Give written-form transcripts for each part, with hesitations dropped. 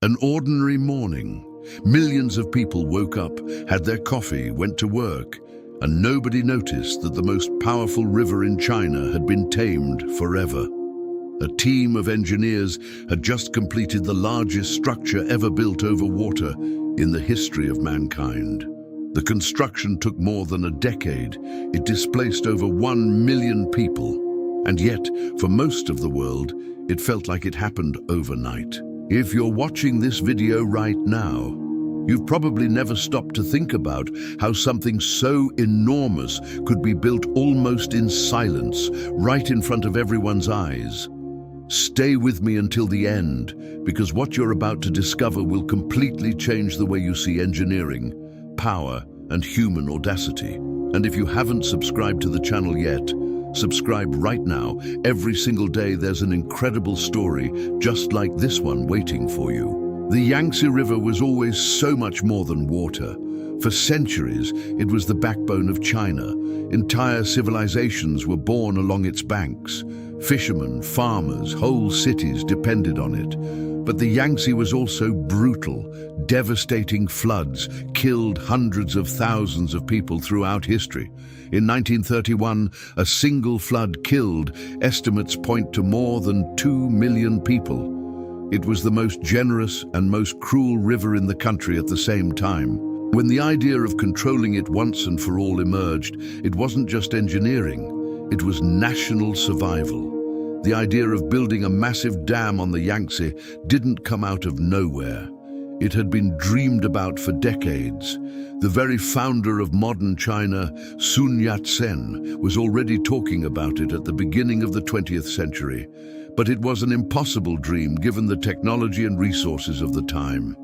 An ordinary morning. Millions of people woke up, had their coffee, went to work, and nobody noticed that the most powerful river in China had been tamed forever. A team of engineers had just completed the largest structure ever built over water in the history of mankind. The construction took more than a decade. It displaced over 1 million people. And yet, for most of the world, it felt like it happened overnight. If you're watching this video right now, you've probably never stopped to think about how something so enormous could be built almost in silence, right in front of everyone's eyes. Stay with me until the end, because what you're about to discover will completely change the way you see engineering, power, and human audacity. And if you haven't subscribed to the channel yet, subscribe right now. Every single day there's an incredible story just like this one waiting for you. The Yangtze River was always so much more than water. For centuries, it was the backbone of China. Entire civilizations were born along its banks. Fishermen, farmers, whole cities depended on it. But the Yangtze was also brutal. Devastating floods killed hundreds of thousands of people throughout history. In 1931, a single flood killed, estimates point to more than 2 million people. It was the most generous and most cruel river in the country at the same time. When the idea of controlling it once and for all emerged, it wasn't just engineering, it was national survival. The idea of building a massive dam on the Yangtze didn't come out of nowhere. It had been dreamed about for decades. The very founder of modern China, Sun Yat-sen, was already talking about it at the beginning of the 20th century. But it was an impossible dream given the technology and resources of the time.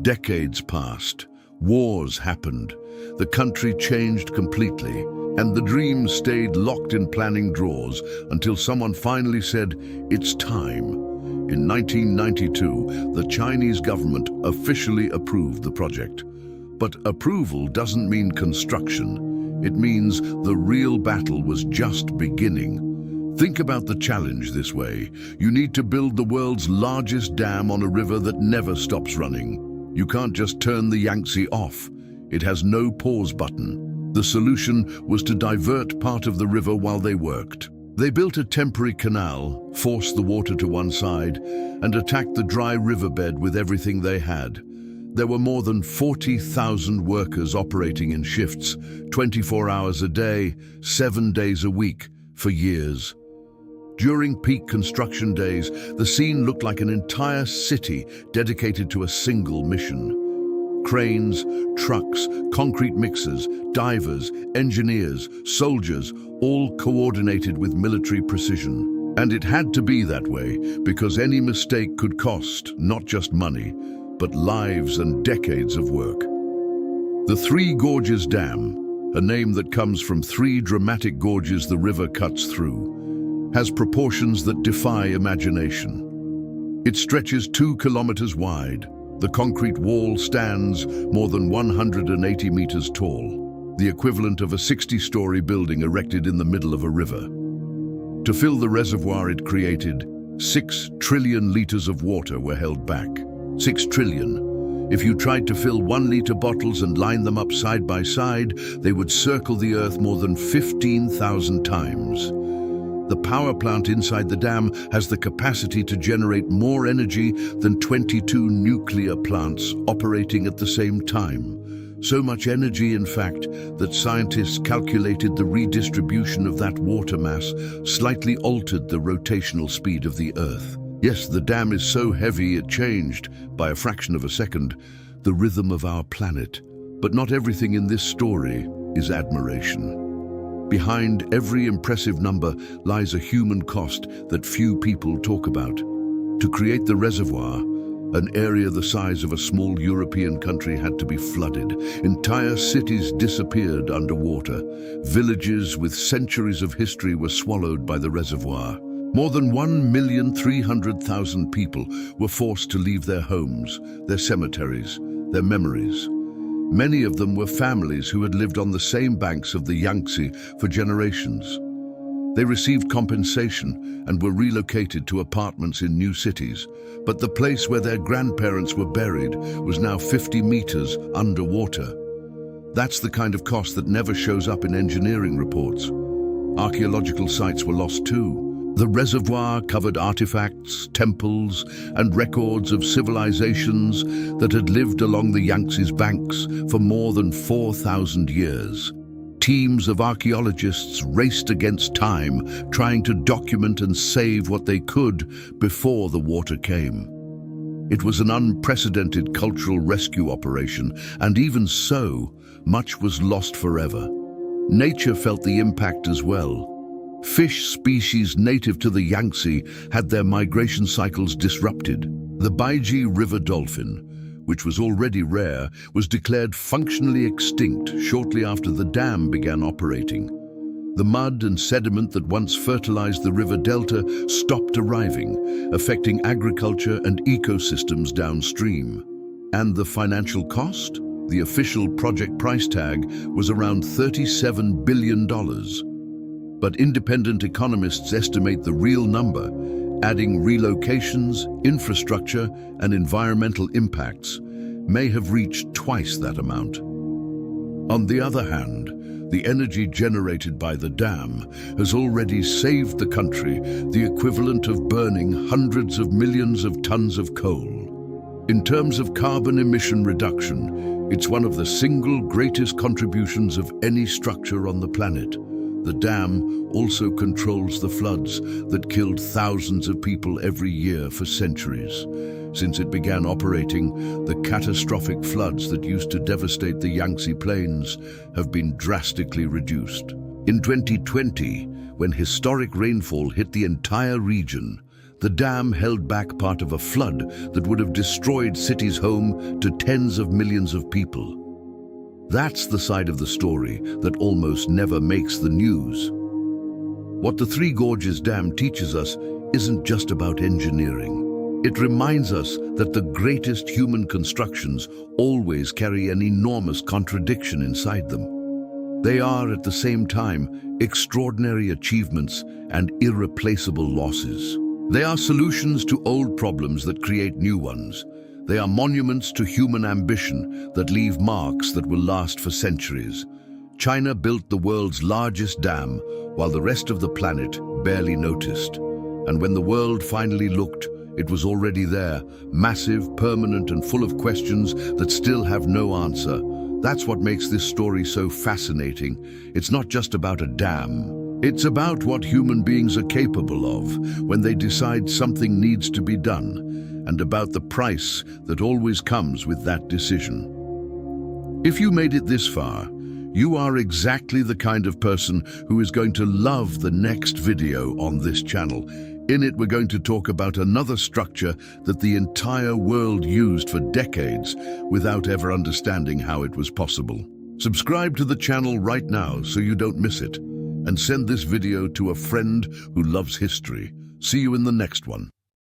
Decades passed. Wars happened. The country changed completely. And the dream stayed locked in planning drawers until someone finally said, "It's time." In 1992, the Chinese government officially approved the project. But approval doesn't mean construction. It means the real battle was just beginning. Think about the challenge this way. You need to build the world's largest dam on a river that never stops running. You can't just turn the Yangtze off. It has no pause button. The solution was to divert part of the river while they worked. They built a temporary canal, forced the water to one side, and attacked the dry riverbed with everything they had. There were more than 40,000 workers operating in shifts, 24 hours a day, 7 days a week, for years. During peak construction days, the scene looked like an entire city dedicated to a single mission. Cranes, trucks, concrete mixers, divers, engineers, soldiers, all coordinated with military precision. And it had to be that way because any mistake could cost not just money, but lives and decades of work. The Three Gorges Dam, a name that comes from 3 dramatic gorges the river cuts through, has proportions that defy imagination. It stretches 2 kilometers wide. The concrete wall stands more than 180 meters tall, the equivalent of a 60-story building erected in the middle of a river. To fill the reservoir it created, 6 trillion liters of water were held back. 6 trillion. If you tried to fill 1-liter bottles and line them up side by side, they would circle the earth more than 15,000 times. The power plant inside the dam has the capacity to generate more energy than 22 nuclear plants operating at the same time. So much energy, in fact, that scientists calculated the redistribution of that water mass slightly altered the rotational speed of the Earth. Yes, the dam is so heavy it changed, by a fraction of a second, the rhythm of our planet. But not everything in this story is admiration. Behind every impressive number lies a human cost that few people talk about. To create the reservoir, an area the size of a small European country had to be flooded. Entire cities disappeared underwater. Villages with centuries of history were swallowed by the reservoir. More than 1,300,000 people were forced to leave their homes, their cemeteries, their memories. Many of them were families who had lived on the same banks of the Yangtze for generations. They received compensation and were relocated to apartments in new cities, but the place where their grandparents were buried was now 50 meters underwater. That's the kind of cost that never shows up in engineering reports. Archaeological sites were lost too. The reservoir covered artifacts, temples, and records of civilizations that had lived along the Yangtze's banks for more than 4,000 years. Teams of archaeologists raced against time, trying to document and save what they could before the water came. It was an unprecedented cultural rescue operation, and even so, much was lost forever. Nature felt the impact as well. Fish species native to the Yangtze had their migration cycles disrupted. The Baiji River dolphin, which was already rare, was declared functionally extinct shortly after the dam began operating. The mud and sediment that once fertilized the river delta stopped arriving, affecting agriculture and ecosystems downstream. And the financial cost? The official project price tag was around $37 billion. But independent economists estimate the real number, adding relocations, infrastructure, and environmental impacts, may have reached twice that amount. On the other hand, the energy generated by the dam has already saved the country the equivalent of burning hundreds of millions of tons of coal. In terms of carbon emission reduction, it's one of the single greatest contributions of any structure on the planet. The dam also controls the floods that killed thousands of people every year for centuries. Since it began operating, the catastrophic floods that used to devastate the Yangtze plains have been drastically reduced. In 2020, when historic rainfall hit the entire region, the dam held back part of a flood that would have destroyed cities home to tens of millions of people. That's the side of the story that almost never makes the news. What the Three Gorges Dam teaches us isn't just about engineering. It reminds us that the greatest human constructions always carry an enormous contradiction inside them. They are, at the same time, extraordinary achievements and irreplaceable losses. They are solutions to old problems that create new ones. They are monuments to human ambition that leave marks that will last for centuries. China built the world's largest dam, while the rest of the planet barely noticed. And when the world finally looked, it was already there, massive, permanent, and full of questions that still have no answer. That's what makes this story so fascinating. It's not just about a dam. It's about what human beings are capable of when they decide something needs to be done, and about the price that always comes with that decision. If you made it this far, you are exactly the kind of person who is going to love the next video on this channel. In it, we're going to talk about another structure that the entire world used for decades without ever understanding how it was possible. Subscribe to the channel right now so you don't miss it, and send this video to a friend who loves history. See you in the next one.